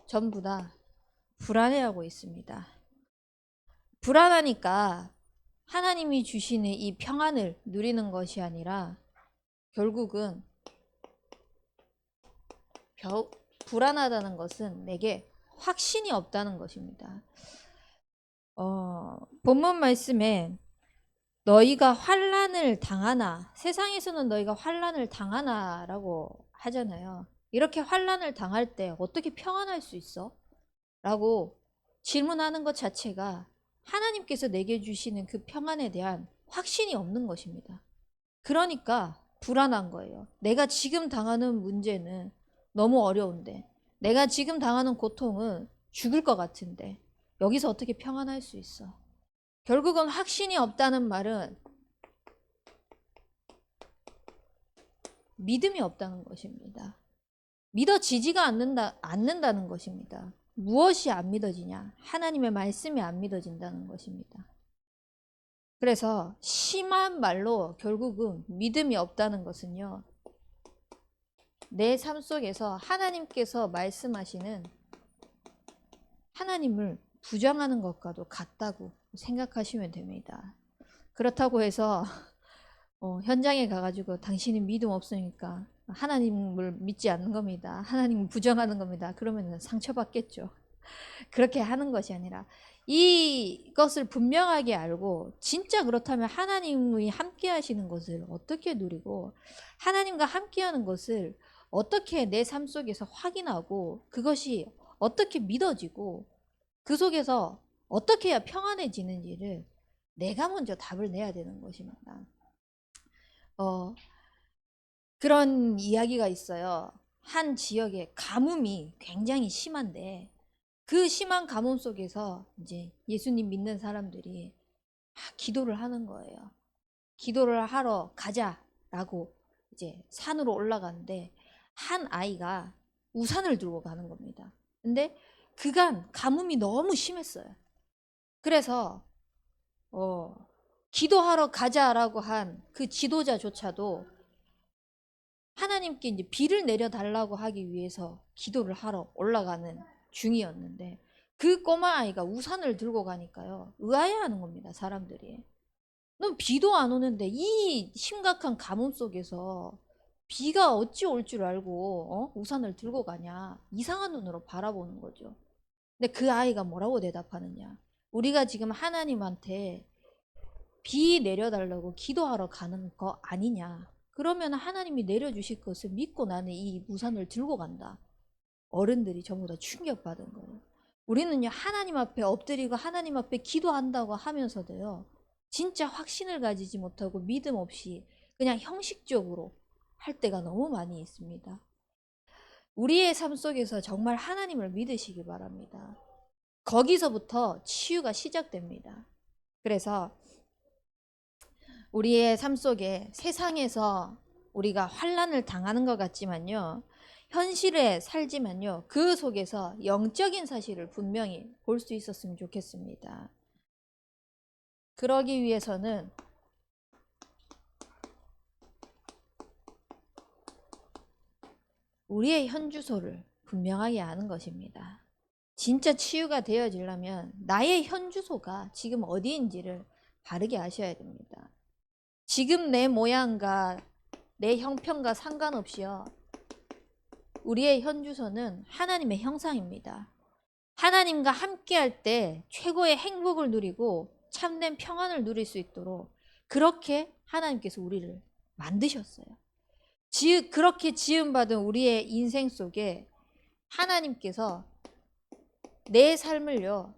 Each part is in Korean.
전부 다 불안해하고 있습니다. 불안하니까 하나님이 주시는 이 평안을 누리는 것이 아니라 결국은 불안하다는 것은 내게 확신이 없다는 것입니다. 본문 말씀에 너희가 환난을 당하나, 세상에서는 너희가 환난을 당하나 라고 하잖아요. 이렇게 환난을 당할 때 어떻게 평안할 수 있어? 라고 질문하는 것 자체가 하나님께서 내게 주시는 그 평안에 대한 확신이 없는 것입니다. 그러니까 불안한 거예요. 내가 지금 당하는 문제는 너무 어려운데, 내가 지금 당하는 고통은 죽을 것 같은데 여기서 어떻게 평안할 수 있어? 결국은 확신이 없다는 말은 믿음이 없다는 것입니다. 믿어지지가 않는다는 것입니다. 무엇이 안 믿어지냐? 하나님의 말씀이 안 믿어진다는 것입니다. 그래서 심한 말로 결국은 믿음이 없다는 것은요, 내 삶 속에서 하나님께서 말씀하시는 하나님을 부정하는 것과도 같다고 생각하시면 됩니다. 그렇다고 해서 현장에 가가지고 당신은 믿음 없으니까 하나님을 믿지 않는 겁니다. 하나님을 부정하는 겁니다. 그러면 상처받겠죠. 그렇게 하는 것이 아니라 이것을 분명하게 알고 진짜 그렇다면 하나님이 함께 하시는 것을 어떻게 누리고 하나님과 함께 하는 것을 어떻게 내 삶 속에서 확인하고 그것이 어떻게 믿어지고 그 속에서 어떻게 해야 평안해지는지를 내가 먼저 답을 내야 되는 것입니다. 그런 이야기가 있어요. 한 지역에 가뭄이 굉장히 심한데 그 심한 가뭄 속에서 이제 예수님 믿는 사람들이 기도를 하는 거예요. 기도를 하러 가자라고 이제 산으로 올라가는데 한 아이가 우산을 들고 가는 겁니다. 근데 그간 가뭄이 너무 심했어요. 그래서 기도하러 가자라고 한 그 지도자조차도 하나님께 이제 비를 내려달라고 하기 위해서 기도를 하러 올라가는 중이었는데 그 꼬마 아이가 우산을 들고 가니까요, 의아해하는 겁니다, 사람들이. 넌 비도 안 오는데 이 심각한 가뭄 속에서 비가 어찌 올 줄 알고 우산을 들고 가냐, 이상한 눈으로 바라보는 거죠. 근데 그 아이가 뭐라고 대답하느냐, 우리가 지금 하나님한테 비 내려달라고 기도하러 가는 거 아니냐, 그러면 하나님이 내려주실 것을 믿고 나는 이 우산을 들고 간다. 어른들이 전부 다 충격받은 거예요. 우리는요, 하나님 앞에 엎드리고 하나님 앞에 기도한다고 하면서도요, 진짜 확신을 가지지 못하고 믿음 없이 그냥 형식적으로 할 때가 너무 많이 있습니다. 우리의 삶 속에서 정말 하나님을 믿으시기 바랍니다. 거기서부터 치유가 시작됩니다. 그래서 우리의 삶 속에 세상에서 우리가 환난을 당하는 것 같지만요, 현실에 살지만요, 그 속에서 영적인 사실을 분명히 볼 수 있었으면 좋겠습니다. 그러기 위해서는 우리의 현주소를 분명하게 아는 것입니다. 진짜 치유가 되어지려면 나의 현주소가 지금 어디인지를 바르게 아셔야 됩니다. 지금 내 모양과 내 형편과 상관없이요, 우리의 현주소는 하나님의 형상입니다. 하나님과 함께 할 때 최고의 행복을 누리고 참된 평안을 누릴 수 있도록 그렇게 하나님께서 우리를 만드셨어요. 그렇게 지음받은 우리의 인생 속에 하나님께서 내 삶을요,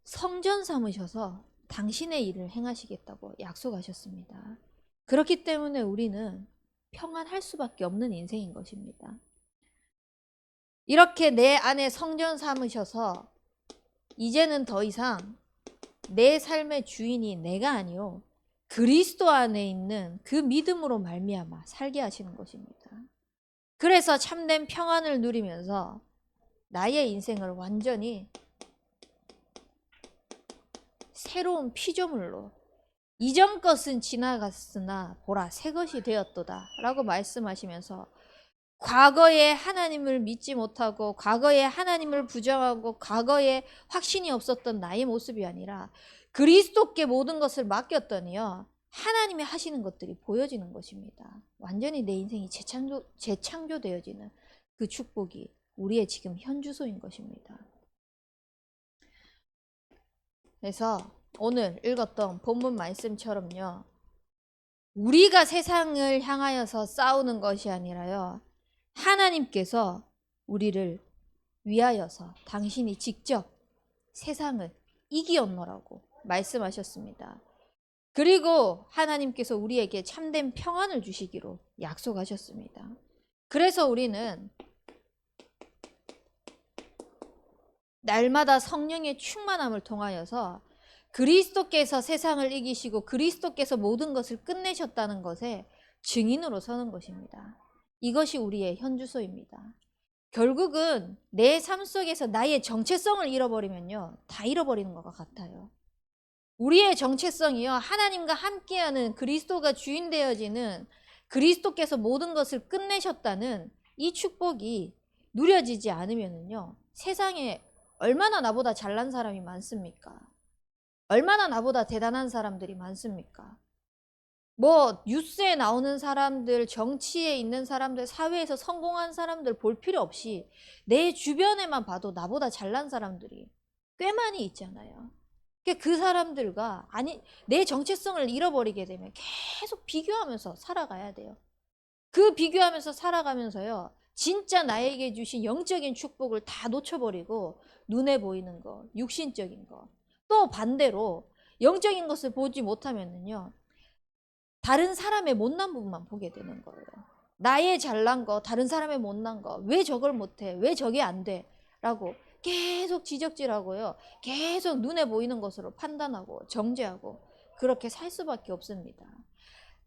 성전 삼으셔서 당신의 일을 행하시겠다고 약속하셨습니다. 그렇기 때문에 우리는 평안할 수밖에 없는 인생인 것입니다. 이렇게 내 안에 성전 삼으셔서 이제는 더 이상 내 삶의 주인이 내가 아니요 그리스도 안에 있는 그 믿음으로 말미암아 살게 하시는 것입니다. 그래서 참된 평안을 누리면서 나의 인생을 완전히 새로운 피조물로, 이전 것은 지나갔으나 보라 새 것이 되었도다 라고 말씀하시면서 과거에 하나님을 믿지 못하고 과거에 하나님을 부정하고 과거에 확신이 없었던 나의 모습이 아니라 그리스도께 모든 것을 맡겼더니요, 하나님이 하시는 것들이 보여지는 것입니다. 완전히 내 인생이 재창조되어지는 그 축복이 우리의 지금 현 주소인 것입니다. 그래서 오늘 읽었던 본문 말씀처럼요, 우리가 세상을 향하여서 싸우는 것이 아니라요, 하나님께서 우리를 위하여서 당신이 직접 세상을 이기었노라고 말씀하셨습니다. 그리고 하나님께서 우리에게 참된 평안을 주시기로 약속하셨습니다. 그래서 우리는 날마다 성령의 충만함을 통하여서 그리스도께서 세상을 이기시고 그리스도께서 모든 것을 끝내셨다는 것에 증인으로 서는 것입니다. 이것이 우리의 현주소입니다. 결국은 내 삶 속에서 나의 정체성을 잃어버리면요, 다 잃어버리는 것과 같아요. 우리의 정체성이요, 하나님과 함께하는 그리스도가 주인 되어지는 그리스도께서 모든 것을 끝내셨다는 이 축복이 누려지지 않으면요, 세상에 얼마나 나보다 잘난 사람이 많습니까? 얼마나 나보다 대단한 사람들이 많습니까? 뭐 뉴스에 나오는 사람들, 정치에 있는 사람들, 사회에서 성공한 사람들 볼 필요 없이 내 주변에만 봐도 나보다 잘난 사람들이 꽤 많이 있잖아요. 그 사람들과 내 정체성을 잃어버리게 되면 계속 비교하면서 살아가야 돼요. 그 비교하면서 살아가면서요, 진짜 나에게 주신 영적인 축복을 다 놓쳐버리고 눈에 보이는 거, 육신적인 거, 또 반대로 영적인 것을 보지 못하면은요, 다른 사람의 못난 부분만 보게 되는 거예요. 나의 잘난 거, 다른 사람의 못난 거, 왜 저걸 못해, 왜 저게 안 돼 라고 계속 지적질하고요, 계속 눈에 보이는 것으로 판단하고 정죄하고 그렇게 살 수밖에 없습니다.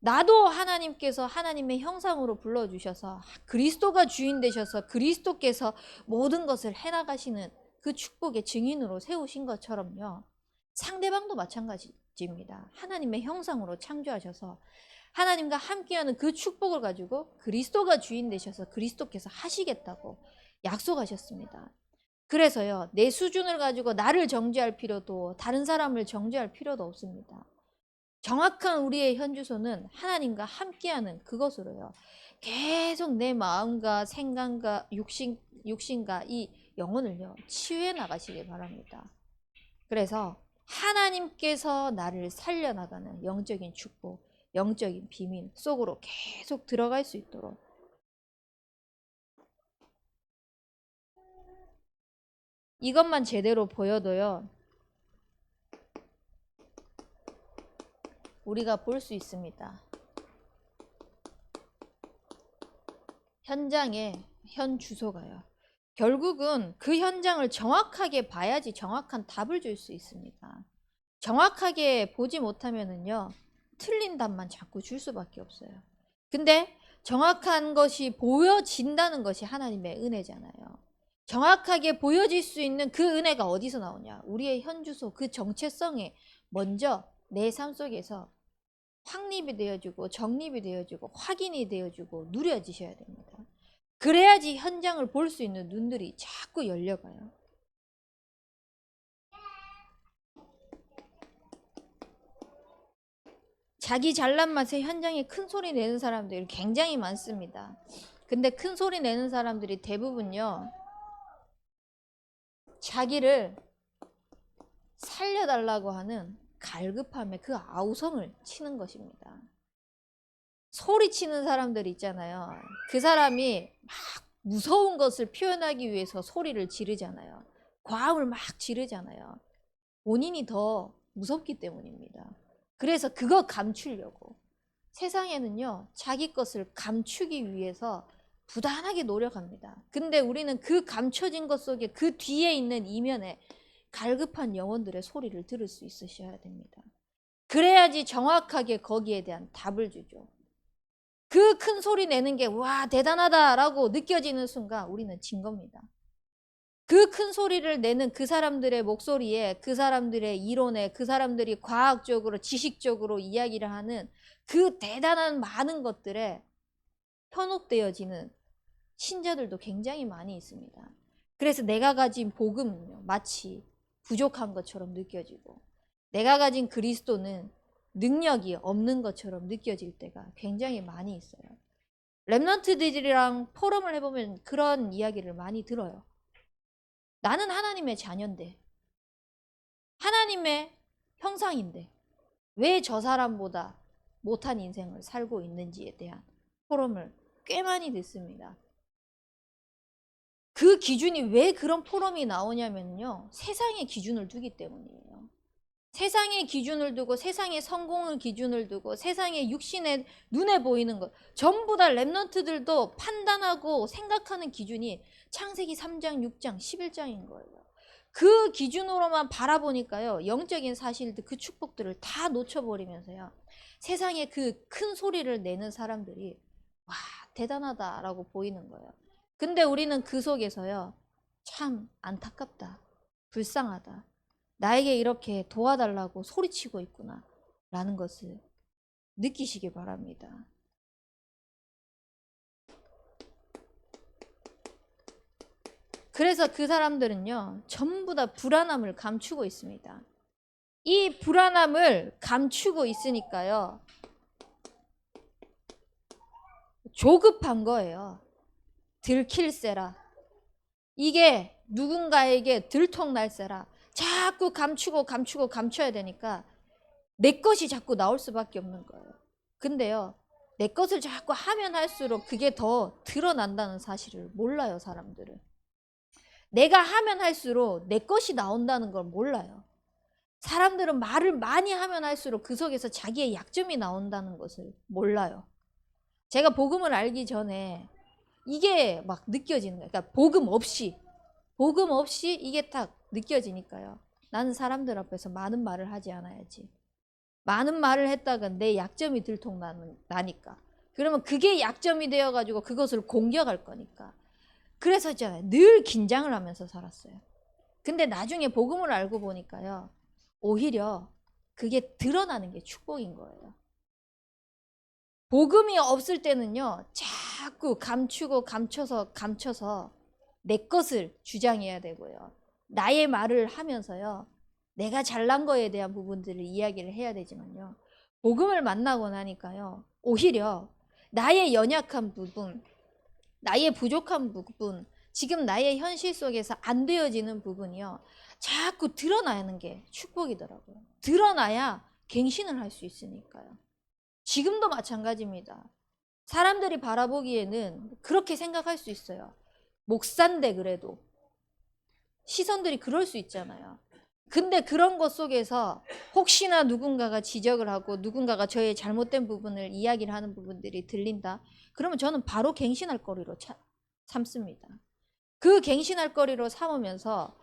나도 하나님께서 하나님의 형상으로 불러주셔서 그리스도가 주인 되셔서 그리스도께서 모든 것을 해나가시는 그 축복의 증인으로 세우신 것처럼요, 상대방도 마찬가지입니다. 하나님의 형상으로 창조하셔서 하나님과 함께하는 그 축복을 가지고 그리스도가 주인 되셔서 그리스도께서 하시겠다고 약속하셨습니다. 그래서요, 내 수준을 가지고 나를 정죄할 필요도 다른 사람을 정죄할 필요도 없습니다. 정확한 우리의 현주소는 하나님과 함께하는 그것으로요, 계속 내 마음과 생각과 육신과 이 영혼을요, 치유해 나가시길 바랍니다. 그래서 하나님께서 나를 살려나가는 영적인 축복, 영적인 비밀 속으로 계속 들어갈 수 있도록 이것만 제대로 보여도요, 우리가 볼 수 있습니다. 현장의 현 주소가요, 결국은 그 현장을 정확하게 봐야지 정확한 답을 줄 수 있습니다. 정확하게 보지 못하면은요, 틀린 답만 자꾸 줄 수밖에 없어요. 근데 정확한 것이 보여진다는 것이 하나님의 은혜잖아요. 정확하게 보여질 수 있는 그 은혜가 어디서 나오냐? 우리의 현주소, 그 정체성에 먼저 내 삶 속에서 확립이 되어지고 정립이 되어지고 확인이 되어지고 누려지셔야 됩니다. 그래야지 현장을 볼 수 있는 눈들이 자꾸 열려가요. 자기 잘난 맛에 현장에 큰 소리 내는 사람들이 굉장히 많습니다. 근데 큰 소리 내는 사람들이 대부분요, 자기를 살려달라고 하는 갈급함에 그 아우성을 치는 것입니다. 소리치는 사람들 있잖아요. 그 사람이 막 무서운 것을 표현하기 위해서 소리를 지르잖아요. 과음을 막 지르잖아요. 본인이 더 무섭기 때문입니다. 그래서 그거 감추려고 세상에는요, 자기 것을 감추기 위해서 부단하게 노력합니다. 근데 우리는 그 감춰진 것 속에 그 뒤에 있는 이면에 갈급한 영혼들의 소리를 들을 수 있으셔야 됩니다. 그래야지 정확하게 거기에 대한 답을 주죠. 그 큰 소리 내는 게 와 대단하다라고 느껴지는 순간 우리는 진 겁니다. 그 큰 소리를 내는 그 사람들의 목소리에, 그 사람들의 이론에, 그 사람들이 과학적으로 지식적으로 이야기를 하는 그 대단한 많은 것들에 현혹되어지는 신자들도 굉장히 많이 있습니다. 그래서 내가 가진 복음은요, 마치 부족한 것처럼 느껴지고 내가 가진 그리스도는 능력이 없는 것처럼 느껴질 때가 굉장히 많이 있어요. 랩런트들이랑 포럼을 해보면 그런 이야기를 많이 들어요. 나는 하나님의 자녀인데, 하나님의 형상인데 왜 저 사람보다 못한 인생을 살고 있는지에 대한 포럼을 꽤 많이 듣습니다. 그 기준이 왜 그런 포럼이 나오냐면요, 세상의 기준을 두기 때문이에요. 세상의 기준을 두고 세상의 성공을 기준을 두고 세상의 육신의 눈에 보이는 것 전부 다 랩런트들도 판단하고 생각하는 기준이 창세기 3장, 6장, 11장인 거예요. 그 기준으로만 바라보니까요, 영적인 사실들, 그 축복들을 다 놓쳐버리면서요, 세상에 그 큰 소리를 내는 사람들이 와, 대단하다라고 보이는 거예요. 근데 우리는 그 속에서요, 참 안타깝다, 불쌍하다, 나에게 이렇게 도와달라고 소리치고 있구나 라는 것을 느끼시기 바랍니다. 그래서 그 사람들은요, 전부 다 불안함을 감추고 있습니다. 이 불안함을 감추고 있으니까요, 조급한 거예요. 들킬세라, 이게 누군가에게 들통날세라, 자꾸 감춰야 되니까 내 것이 자꾸 나올 수밖에 없는 거예요. 근데요, 내 것을 자꾸 하면 할수록 그게 더 드러난다는 사실을 몰라요, 사람들은. 내가 하면 할수록 내 것이 나온다는 걸 몰라요. 사람들은 말을 많이 하면 할수록 그 속에서 자기의 약점이 나온다는 것을 몰라요. 제가 복음을 알기 전에 이게 막 느껴지는 거예요. 그러니까 복음 없이 이게 딱 느껴지니까요, 나는 사람들 앞에서 많은 말을 하지 않아야지. 많은 말을 했다가 내 약점이 들통나니까, 그러면 그게 약점이 되어가지고 그것을 공격할 거니까. 그래서 있잖아요, 늘 긴장을 하면서 살았어요. 근데 나중에 복음을 알고 보니까요, 오히려 그게 드러나는 게 축복인 거예요. 복음이 없을 때는요, 자꾸 감춰서 내 것을 주장해야 되고요, 나의 말을 하면서요, 내가 잘난 거에 대한 부분들을 이야기를 해야 되지만요, 복음을 만나고 나니까요, 오히려 나의 연약한 부분, 나의 부족한 부분, 지금 나의 현실 속에서 안 되어지는 부분이요, 자꾸 드러나는 게 축복이더라고요. 드러나야 갱신을 할 수 있으니까요. 지금도 마찬가지입니다. 사람들이 바라보기에는 그렇게 생각할 수 있어요. 목사인데 그래도. 시선들이 그럴 수 있잖아요. 근데 그런 것 속에서 혹시나 누군가가 지적을 하고 누군가가 저의 잘못된 부분을 이야기를 하는 부분들이 들린다, 그러면 저는 바로 갱신할 거리로 삼습니다. 그 갱신할 거리로 삼으면서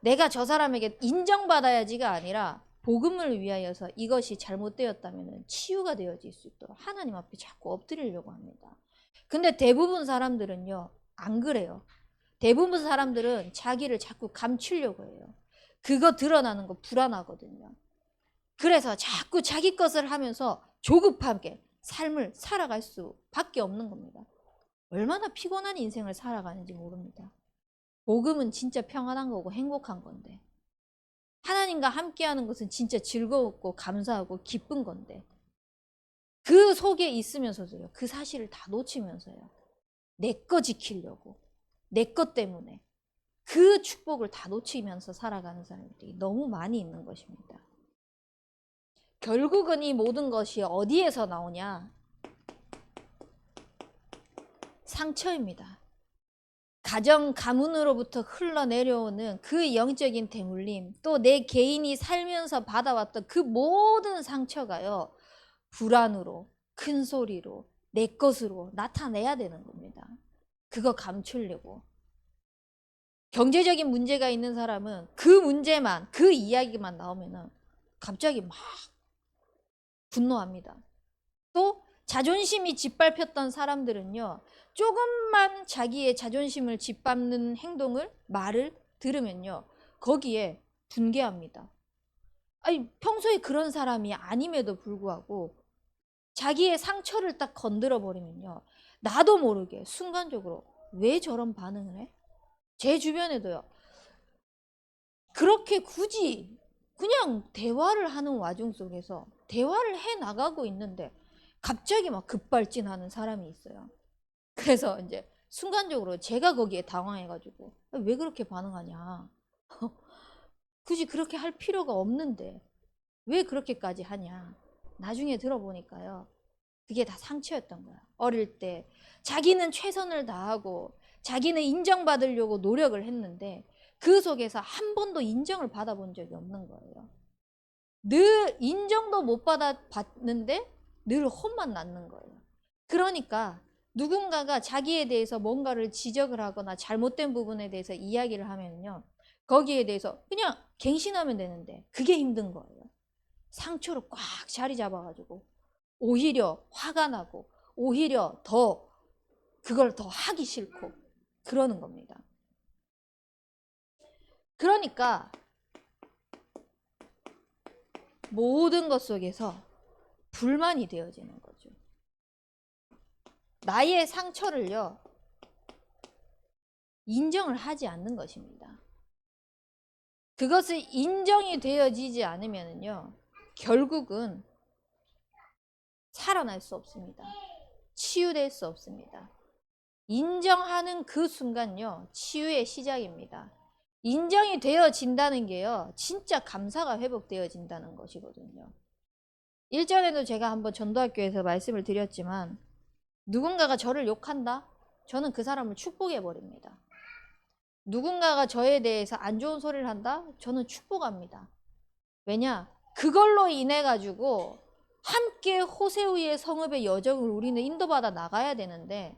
내가 저 사람에게 인정받아야지가 아니라 복음을 위하여서 이것이 잘못되었다면 치유가 되어질 수 있도록 하나님 앞에 자꾸 엎드리려고 합니다. 근데 대부분 사람들은요, 안 그래요. 대부분 사람들은 자기를 자꾸 감추려고 해요. 그거 드러나는 거 불안하거든요. 그래서 자꾸 자기 것을 하면서 조급하게 삶을 살아갈 수밖에 없는 겁니다. 얼마나 피곤한 인생을 살아가는지 모릅니다. 복음은 진짜 평안한 거고 행복한 건데, 하나님과 함께하는 것은 진짜 즐거웠고 감사하고 기쁜 건데, 그 속에 있으면서도요, 그 사실을 다 놓치면서요, 내 거 지키려고, 내 것 때문에 그 축복을 다 놓치면서 살아가는 사람들이 너무 많이 있는 것입니다. 결국은 이 모든 것이 어디에서 나오냐? 상처입니다. 가정 가문으로부터 흘러내려오는 그 영적인 대물림, 또 내 개인이 살면서 받아왔던 그 모든 상처가요, 불안으로, 큰 소리로, 내 것으로 나타내야 되는 겁니다. 그거 감추려고. 경제적인 문제가 있는 사람은 그 문제만, 그 이야기만 나오면은 갑자기 막 분노합니다. 또 자존심이 짓밟혔던 사람들은요, 조금만 자기의 자존심을 짓밟는 행동을, 말을 들으면요, 거기에 분개합니다. 아니, 평소에 그런 사람이 아님에도 불구하고 자기의 상처를 딱 건드려 버리면요, 나도 모르게 순간적으로 왜 저런 반응을 해? 제 주변에도요. 그렇게 굳이 그냥 대화를 하는 와중 속에서 대화를 해 나가고 있는데 갑자기 막 급발진하는 사람이 있어요. 그래서 이제 순간적으로 제가 거기에 당황해가지고 왜 그렇게 반응하냐. 굳이 그렇게 할 필요가 없는데 왜 그렇게까지 하냐. 나중에 들어보니까요. 그게 다 상처였던 거야. 어릴 때 자기는 최선을 다하고 자기는 인정받으려고 노력을 했는데 그 속에서 한 번도 인정을 받아본 적이 없는 거예요. 늘 인정도 못 받아봤는데 늘 혼만 났는 거예요. 그러니까 누군가가 자기에 대해서 뭔가를 지적을 하거나 잘못된 부분에 대해서 이야기를 하면요. 거기에 대해서 그냥 갱신하면 되는데 그게 힘든 거예요. 상처로 꽉 자리 잡아가지고 오히려 화가 나고 오히려 더 그걸 더 하기 싫고 그러는 겁니다. 그러니까 모든 것 속에서 불만이 되어지는 거죠. 나의 상처를요, 인정을 하지 않는 것입니다. 그것을 인정이 되어지지 않으면요, 결국은 살아날 수 없습니다. 치유될 수 없습니다. 인정하는 그 순간요, 치유의 시작입니다. 인정이 되어진다는 게요, 진짜 감사가 회복되어진다는 것이거든요. 일전에도 제가 한번 전도학교에서 말씀을 드렸지만, 누군가가 저를 욕한다? 저는 그 사람을 축복해버립니다. 누군가가 저에 대해서 안 좋은 소리를 한다? 저는 축복합니다. 왜냐? 그걸로 인해 가지고 함께 호세우의 성읍의 여정을 우리는 인도받아 나가야 되는데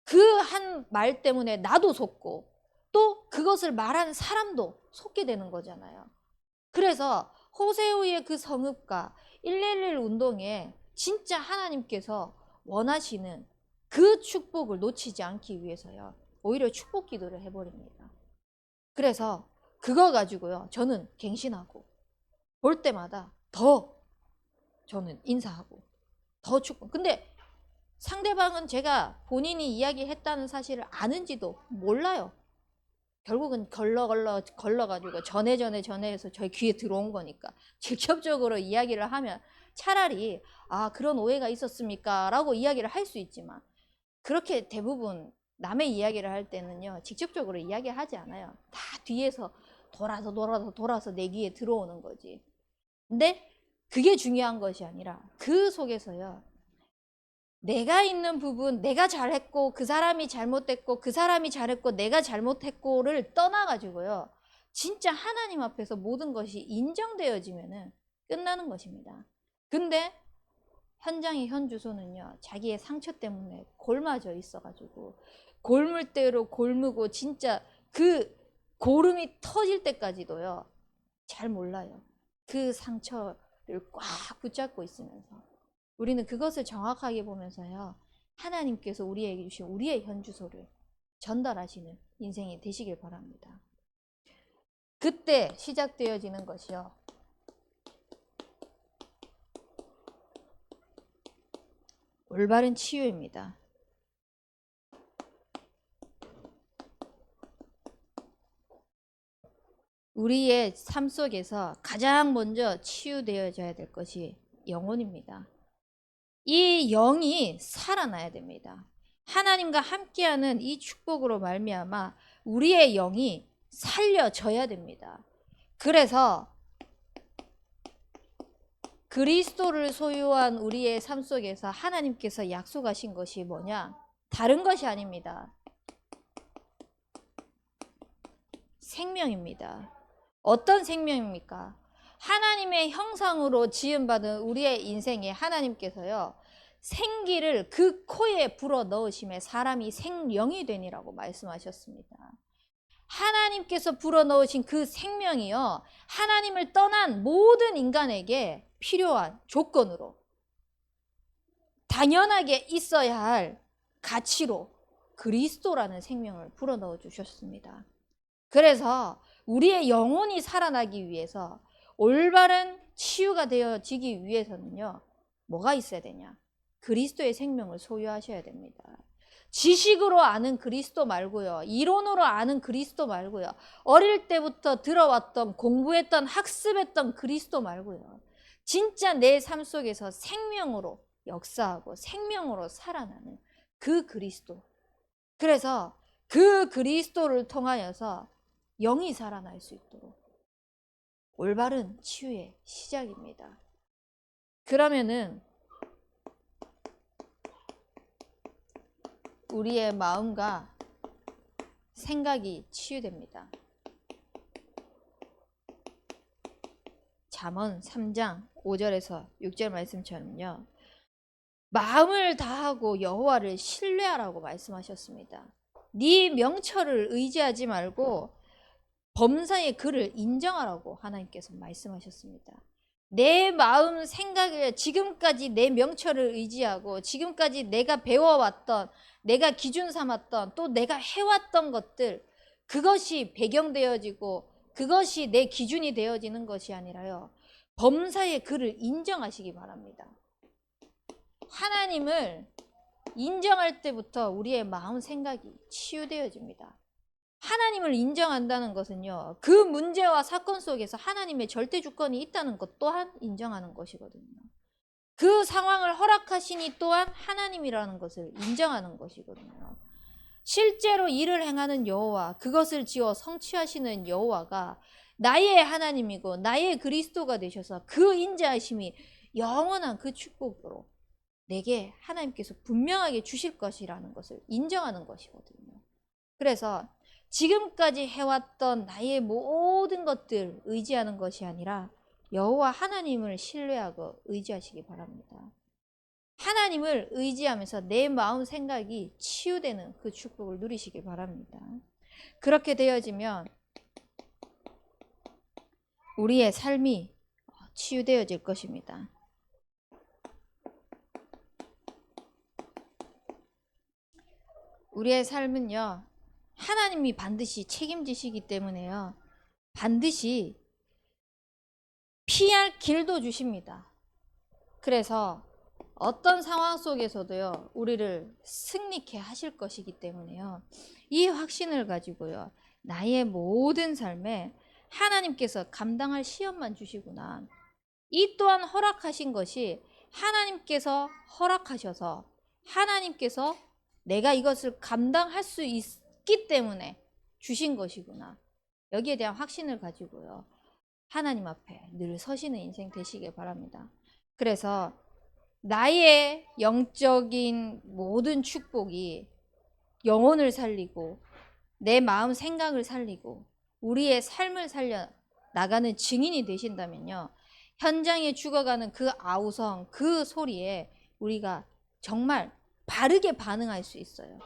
그 한 말 때문에 나도 속고 또 그것을 말하는 사람도 속게 되는 거잖아요. 그래서 호세우의 그 성읍과 111 운동에 진짜 하나님께서 원하시는 그 축복을 놓치지 않기 위해서요. 오히려 축복 기도를 해버립니다. 그래서 그거 가지고요. 저는 갱신하고 볼 때마다 더 저는 인사하고 더 축복. 근데 상대방은 제가 본인이 이야기했다는 사실을 아는지도 몰라요. 결국은 걸러가지고 전해서 저희 귀에 들어온 거니까 직접적으로 이야기를 하면 차라리 아 그런 오해가 있었습니까? 라고 이야기를 할 수 있지만 그렇게 대부분 남의 이야기를 할 때는요 직접적으로 이야기하지 않아요. 다 뒤에서 돌아서 내 귀에 들어오는 거지. 근데 그게 중요한 것이 아니라 그 속에서요 내가 있는 부분, 내가 잘했고 그 사람이 잘못했고 그 사람이 잘했고 내가 잘못했고를 떠나가지고요. 진짜 하나님 앞에서 모든 것이 인정되어지면은 끝나는 것입니다. 근데 현장의 현 주소는요. 자기의 상처 때문에 골마져 있어가지고 골물대로 골무고 진짜 그 고름이 터질 때까지도요. 잘 몰라요. 그 상처를 꽉 붙잡고 있으면서. 우리는 그것을 정확하게 보면서요. 하나님께서 우리에게 주신 우리의 현주소를 전달하시는 인생이 되시길 바랍니다. 그때 시작되어지는 것이요. 올바른 치유입니다. 우리의 삶 속에서 가장 먼저 치유되어져야 될 것이 영혼입니다. 이 영이 살아나야 됩니다. 하나님과 함께하는 이 축복으로 말미암아 우리의 영이 살려져야 됩니다. 그래서 그리스도를 소유한 우리의 삶 속에서 하나님께서 약속하신 것이 뭐냐? 다른 것이 아닙니다. 생명입니다. 어떤 생명입니까? 하나님의 형상으로 지음받은 우리의 인생에 하나님께서요. 생기를 그 코에 불어 넣으심에 사람이 생령이 되니라고 말씀하셨습니다. 하나님께서 불어 넣으신 그 생명이요. 하나님을 떠난 모든 인간에게 필요한 조건으로 당연하게 있어야 할 가치로 그리스도라는 생명을 불어 넣어 주셨습니다. 그래서 우리의 영혼이 살아나기 위해서 올바른 치유가 되어지기 위해서는요. 뭐가 있어야 되냐? 그리스도의 생명을 소유하셔야 됩니다. 지식으로 아는 그리스도 말고요. 이론으로 아는 그리스도 말고요. 어릴 때부터 들어왔던 공부했던 학습했던 그리스도 말고요. 진짜 내 삶 속에서 생명으로 역사하고 생명으로 살아나는 그 그리스도. 그래서 그 그리스도를 통하여서 영이 살아날 수 있도록 올바른 치유의 시작입니다. 그러면은 우리의 마음과 생각이 치유됩니다. 잠언 3장 5절에서 6절 말씀처럼요. 마음을 다하고 여호와를 신뢰하라고 말씀하셨습니다. 네 명철을 의지하지 말고 범사의 그를 인정하라고 하나님께서 말씀하셨습니다. 내 마음 생각을 지금까지 내 명철을 의지하고 지금까지 내가 배워왔던 내가 기준 삼았던 또 내가 해왔던 것들 그것이 배경되어지고 그것이 내 기준이 되어지는 것이 아니라요. 범사의 그를 인정하시기 바랍니다. 하나님을 인정할 때부터 우리의 마음 생각이 치유되어집니다. 하나님을 인정한다는 것은요. 그 문제와 사건 속에서 하나님의 절대 주권이 있다는 것 또한 인정하는 것이거든요. 그 상황을 허락하시니 또한 하나님이라는 것을 인정하는 것이거든요. 실제로 일을 행하는 여호와, 그것을 지어 성취하시는 여호와가 나의 하나님이고 나의 그리스도가 되셔서 그 인자하심이 영원한 그 축복으로 내게 하나님께서 분명하게 주실 것이라는 것을 인정하는 것이거든요. 그래서 지금까지 해왔던 나의 모든 것들 의지하는 것이 아니라 여호와 하나님을 신뢰하고 의지하시기 바랍니다. 하나님을 의지하면서 내 마음 생각이 치유되는 그 축복을 누리시기 바랍니다. 그렇게 되어지면 우리의 삶이 치유되어질 것입니다. 우리의 삶은요, 하나님이 반드시 책임지시기 때문에요, 반드시 피할 길도 주십니다. 그래서 어떤 상황 속에서도요, 우리를 승리케 하실 것이기 때문에요, 이 확신을 가지고요, 나의 모든 삶에 하나님께서 감당할 시험만 주시구나. 이 또한 허락하신 것이 하나님께서 허락하셔서 하나님께서 내가 이것을 감당할 수 있기 때문에 주신 것이구나. 여기에 대한 확신을 가지고요, 하나님 앞에 늘 서시는 인생 되시길 바랍니다. 그래서 나의 영적인 모든 축복이 영혼을 살리고 내 마음 생각을 살리고 우리의 삶을 살려 나가는 증인이 되신다면요, 현장에 죽어가는 그 아우성, 그 소리에 우리가 정말 바르게 반응할 수 있어요.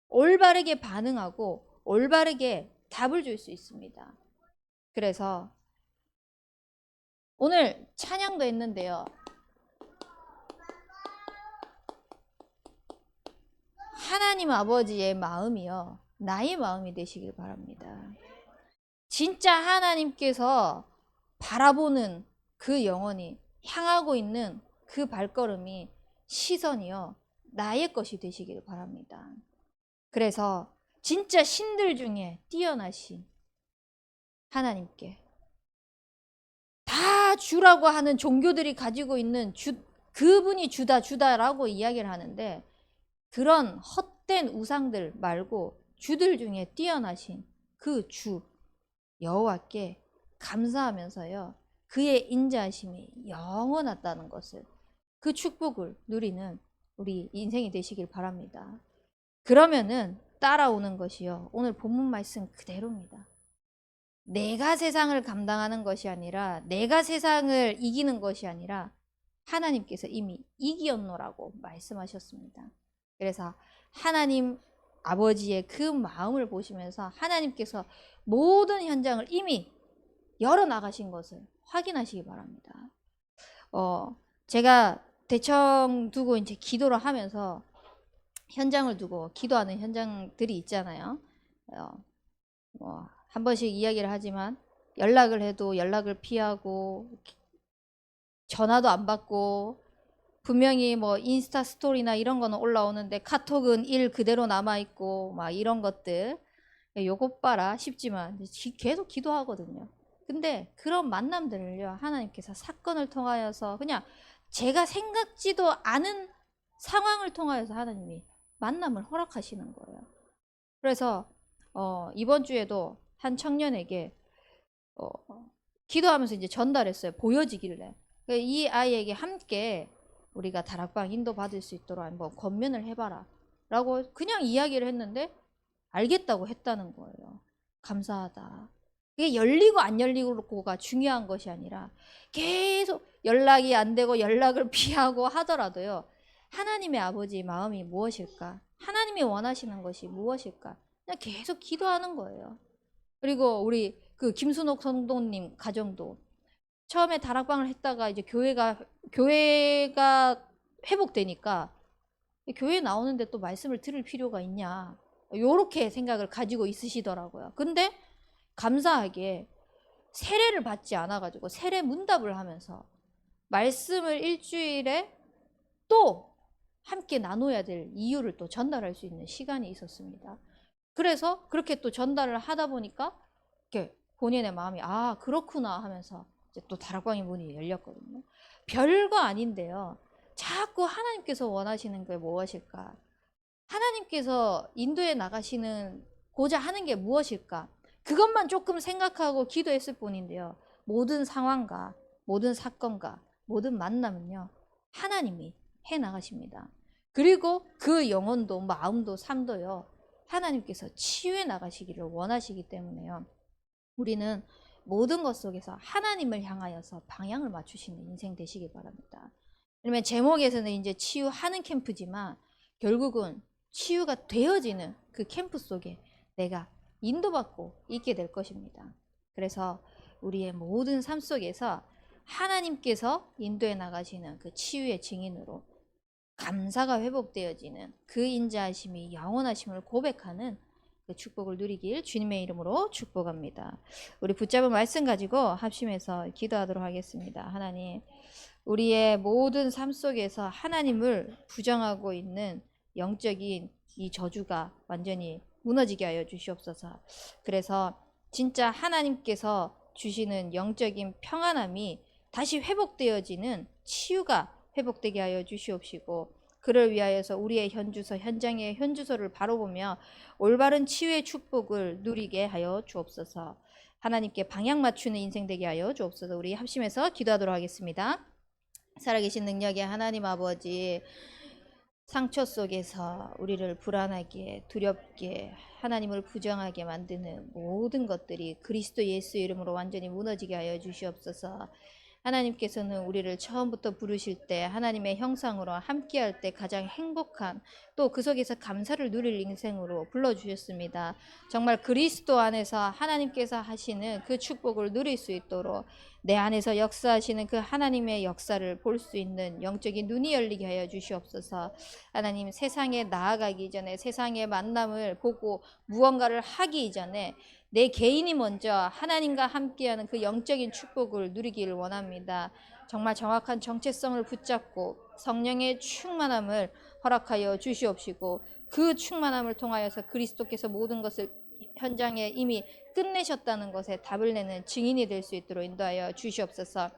올바르게 반응하고 올바르게 답을 줄 수 있습니다. 그래서 오늘 찬양도 했는데요, 하나님 아버지의 마음이요, 나의 마음이 되시길 바랍니다. 진짜 하나님께서 바라보는 그 영혼이 향하고 있는 그 발걸음이 시선이요, 나의 것이 되시길 바랍니다. 그래서 진짜 신들 중에 뛰어나신 하나님께 다 주라고 하는 종교들이 가지고 있는 그분이 주다라고 이야기를 하는데, 그런 헛된 우상들 말고 주들 중에 뛰어나신 그 주 여호와께 감사하면서요, 그의 인자하심이 영원하다는 것을, 그 축복을 누리는 우리 인생이 되시길 바랍니다. 그러면은 따라오는 것이요, 오늘 본문 말씀 그대로입니다. 내가 세상을 감당하는 것이 아니라, 내가 세상을 이기는 것이 아니라 하나님께서 이미 이기었노라고 말씀하셨습니다. 그래서 하나님 아버지의 그 마음을 보시면서 하나님께서 모든 현장을 이미 열어나가신 것을 확인하시기 바랍니다. 제가 대청 두고 이제 기도를 하면서 현장을 두고 기도하는 현장들이 있잖아요. 한 번씩 이야기를 하지만 연락을 해도 연락을 피하고 전화도 안 받고 분명히 뭐 인스타 스토리나 이런 거는 올라오는데 카톡은 일 그대로 남아있고 막 이런 것들. 요것 봐라 싶지만 계속 기도하거든요. 근데 그런 만남들을요, 하나님께서 사건을 통하여서 그냥 제가 생각지도 않은 상황을 통하여서 하나님이 만남을 허락하시는 거예요. 그래서 이번 주에도 한 청년에게 기도하면서 이제 전달했어요. 보여지길래. 이 아이에게 함께 우리가 다락방 인도받을 수 있도록 한번 권면을 해봐라 라고 그냥 이야기를 했는데 알겠다고 했다는 거예요. 감사하다. 이게 열리고 안 열리고가 중요한 것이 아니라 계속 연락이 안 되고 연락을 피하고 하더라도요, 하나님의 아버지의 마음이 무엇일까? 하나님이 원하시는 것이 무엇일까? 그냥 계속 기도하는 거예요. 그리고 우리 그 김순옥 성도님 가정도 처음에 다락방을 했다가 이제 교회가 회복되니까 교회 나오는데 또 말씀을 들을 필요가 있냐, 요렇게 생각을 가지고 있으시더라고요. 근데 감사하게 세례를 받지 않아가지고 세례 문답을 하면서 말씀을 일주일에 또 함께 나눠야 될 이유를 또 전달할 수 있는 시간이 있었습니다. 그래서 그렇게 또 전달을 하다 보니까 이렇게 본인의 마음이 아 그렇구나 하면서 이제 또 다락방의 문이 열렸거든요. 별거 아닌데요, 자꾸 하나님께서 원하시는 게 무엇일까? 하나님께서 인도에 나가시는 고자 하는 게 무엇일까? 그것만 조금 생각하고 기도했을 뿐인데요, 모든 상황과 모든 사건과 모든 만남은요, 하나님이 해 나가십니다. 그리고 그 영혼도 마음도 삶도요, 하나님께서 치유해 나가시기를 원하시기 때문에요, 우리는 모든 것 속에서 하나님을 향하여서 방향을 맞추시는 인생 되시기 바랍니다. 왜냐면 제목에서는 이제 치유하는 캠프지만 결국은 치유가 되어지는 그 캠프 속에 내가 인도받고 있게 될 것입니다. 그래서 우리의 모든 삶 속에서 하나님께서 인도해 나가시는 그 치유의 증인으로 감사가 회복되어지는 그 인자하심이 영원하심을 고백하는 그 축복을 누리길 주님의 이름으로 축복합니다. 우리 붙잡은 말씀 가지고 합심해서 기도하도록 하겠습니다. 하나님, 우리의 모든 삶 속에서 하나님을 부정하고 있는 영적인 이 저주가 완전히 무너지게 하여 주시옵소서. 그래서 진짜 하나님께서 주시는 영적인 평안함이 다시 회복되어지는 치유가 회복되게 하여 주시옵시고, 그를 위하여서 우리의 현주소, 현장의 현주소를 바로 보며 올바른 치유의 축복을 누리게 하여 주옵소서. 하나님께 방향 맞추는 인생 되게 하여 주옵소서. 우리 합심해서 기도하도록 하겠습니다. 살아계신 능력의 하나님 아버지, 상처 속에서 우리를 불안하게 두렵게 하나님을 부정하게 만드는 모든 것들이 그리스도 예수 이름으로 완전히 무너지게 하여 주시옵소서. 하나님께서는 우리를 처음부터 부르실 때 하나님의 형상으로 함께할 때 가장 행복한, 또 그 속에서 감사를 누릴 인생으로 불러주셨습니다. 정말 그리스도 안에서 하나님께서 하시는 그 축복을 누릴 수 있도록 내 안에서 역사하시는 그 하나님의 역사를 볼 수 있는 영적인 눈이 열리게 하여 주시옵소서. 하나님, 세상에 나아가기 전에, 세상의 만남을 보고 무언가를 하기 이전에 내 개인이 먼저 하나님과 함께하는 그 영적인 축복을 누리기를 원합니다. 정말 정확한 정체성을 붙잡고 성령의 충만함을 허락하여 주시옵시고, 그 충만함을 통하여서 그리스도께서 모든 것을 현장에 이미 끝내셨다는 것에 답을 내는 증인이 될 수 있도록 인도하여 주시옵소서.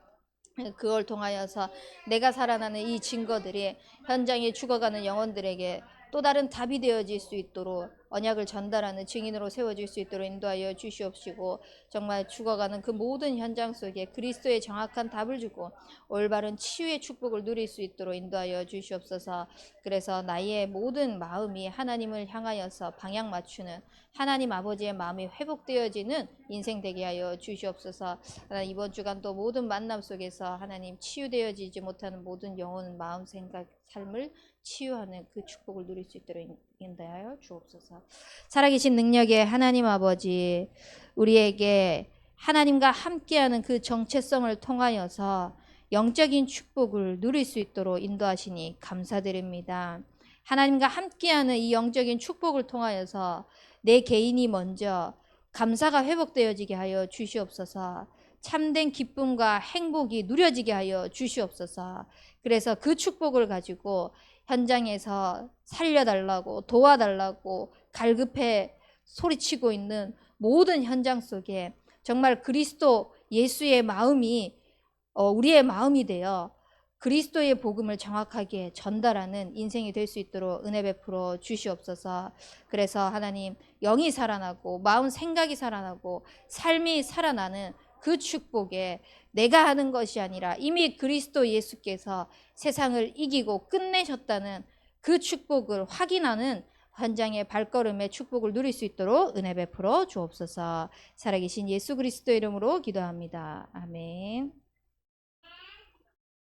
그걸 통하여서 내가 살아나는 이 증거들이 현장에 죽어가는 영혼들에게 또 다른 답이 되어질 수 있도록 언약을 전달하는 증인으로 세워질 수 있도록 인도하여 주시옵시고, 정말 죽어가는 그 모든 현장 속에 그리스도의 정확한 답을 주고 올바른 치유의 축복을 누릴 수 있도록 인도하여 주시옵소서. 그래서 나의 모든 마음이 하나님을 향하여서 방향 맞추는 하나님 아버지의 마음이 회복되어지는 인생 되게 하여 주시옵소서. 이번 주간도 모든 만남 속에서 하나님 치유되어지지 못하는 모든 영혼, 마음, 생각, 삶을 치유하는 그 축복을 누릴 수 있도록 인도하여 주옵소서. 살아계신 능력의 하나님 아버지, 우리에게 하나님과 함께하는 그 정체성을 통하여서 영적인 축복을 누릴 수 있도록 인도하시니 감사드립니다. 하나님과 함께하는 이 영적인 축복을 통하여서 내 개인이 먼저 감사가 회복되어지게 하여 주시옵소서. 참된 기쁨과 행복이 누려지게 하여 주시옵소서. 그래서 그 축복을 가지고 현장에서 살려달라고 도와달라고 갈급해 소리치고 있는 모든 현장 속에 정말 그리스도 예수의 마음이 우리의 마음이 되어 그리스도의 복음을 정확하게 전달하는 인생이 될 수 있도록 은혜 베풀어 주시옵소서. 그래서 하나님, 영이 살아나고 마음 생각이 살아나고 삶이 살아나는 그 축복에 내가 하는 것이 아니라 이미 그리스도 예수께서 세상을 이기고 끝내셨다는 그 축복을 확인하는 현장의 발걸음의 축복을 누릴 수 있도록 은혜 베풀어 주옵소서. 살아계신 예수 그리스도 이름으로 기도합니다. 아멘.